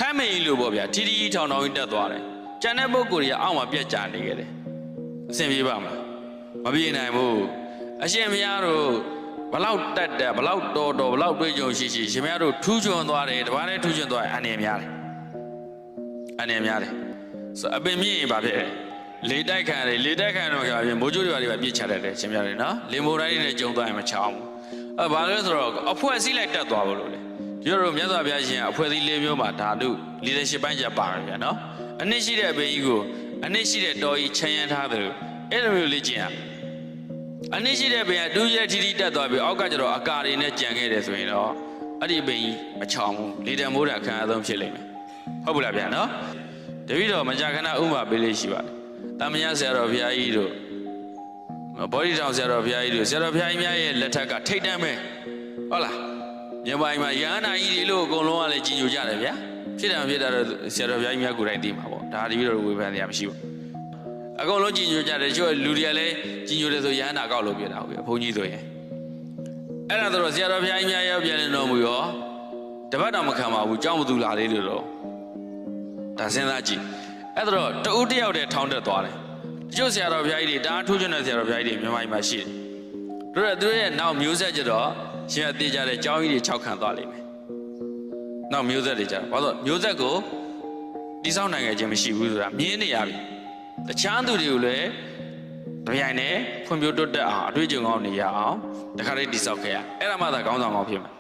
မ်းမင်းလို့ပေါ့ဗျာထီထီထောင်ထောင်ကြီးတက်သွားတယ်ကျန်တဲ့ပုဂ္ဂိုလ်ကြီးအောက်မှာပြက်ကြနေခဲ့တယ်အဆင်ပြေပါမလားမပြေနိုင်ဘူးအရှင်မယားတို့ဘလောက်တက်တယ်ဘလောက်တော်ဘလောက်တွေးကြုံရှိရှင်မယားတို့ထူးချွန်သွားတယ်တပားနဲ့ထူးချွန်သွားတယ်အနေများတယ်ဆိုအပင်မြင့်ရင်ပါဖြစ်လေတိုက်ခံတယ်လေတိုက်ခံတော့ကြာပြင်မိုးကြိုးတွေပါပြစ်ချတတ်တယ်ရှင်မယားတွေနော်လေမိုးတိုင်းနဲ့ကြုံသွားရင်မချောင်းဘူးဘာလို့လဲဆိုတော့အဖွဲ့အစည်းလိုက်တက်သွားဘူးလို့လေဒီလိုမြတ်စွာဘုရားရှင်အဖွဲ့အစည်း၄မျိုးမှာဓာတု leadership ပိုင်းကြပါမယ်ဗျာနော်အနည်းရှိတဲ့အပင်ကြီးကိုအနည်းရှိတဲ့တော်ကြီးချမ်းရမ်းထားတယ်လို့အဲ့လိုမျိုးလေ့ကျင့်ရအနည်းရှိတဲ့ပင်ကတူးရဲထီထီတက်သွားပြီးအောက်ကကျတော့အကာတွေနဲ့ကြံခဲ့တယ်ဆိုရင်တော့အဲ့ဒီပင်ကြီးမချောင်ဘူးလေတံမိုးတာခံအဆုံးဖြစ်လိမ့်မယ်ဟုတ်ဘူးလားဗျာနော်တပည့်တော်မကြာခဏဥမာပေးလေးရှိပါတယ်တာမယဆရာတော်ဘုရားကြီးတို့ဘောဓိထောင်ဆရာတော်ဘုရားကြီးတို့ဆရာတော်ဘုရားကြီးများရဲ့လက်ထက်ကထိတ်တန့်ပဲဟုတ်လားမြန်မာပြည်မှာရဟန္တာကြီးတွေလို့အကုန်လုံးကလည်းကြီးညိုကြတယ်ဗျာဖြစ်တယ်မဖြစ်တာတော့ဆရာတော်ဘုရားကြီးများကိုယ်တိုင်သိမှာပေါ့ဒါတပည့်တော်ဝေဖန်တရားမရှိဘူးအကုန်လုံးကြီးညိုကြတယ်ကျို့လူတွေကလည်းကြီးညိုတယ်ဆိုရဟန္တာကောက်လို့ပြောတာဟုတ်ပြီဘုန်းကြီးဆိုရင်အဲ့ဒါဆိုတော့ဆရာတော်ဘုရားကြီးများရောက်ပြန်နေတော်မူရောတပတ်တော်မခံပါဘူးကြောင်းမသူလာလေးလို့တော့ဒါစဉ်းစားကြည့်အဲ့ဒါတော့တဦးတယောက်တည်းထောင်းတက်သွားတယ်ကျို့ဆရာတော်ဘုရားကြီးတွေတားထိုးချင်တဲ့ဆရာတော်ဘုရားကြီးတွေမြန်မာပြည်မှာရှိတယ်သူတို့ရဲ့နောက်မျိုးဆက်ကြတော့ရှင်အသေးကြတဲ့ကျောင်းကြီးတွေ၆ခံသွားလိမ့်မယ်နောက်မျိုးဆက်တွေကြဘာလို့မျိုးဆက်ကိုတိဆောက်နိုင်ခြင်းမရှိဘူးဆိုတာမြင်နေရပြီတခြားသူတွေကိုလည်းတပြိုင်တည်းဖွံ့ဖြိုးတိုးတက်အောင်အတွေ့အကြုံကောင်းနေရအောင်တခါတည်းတိဆောက်ခဲ့ရအဲ့ဒါမှသာကောင်းဆောင်ကောင်းဖြစ်မှာ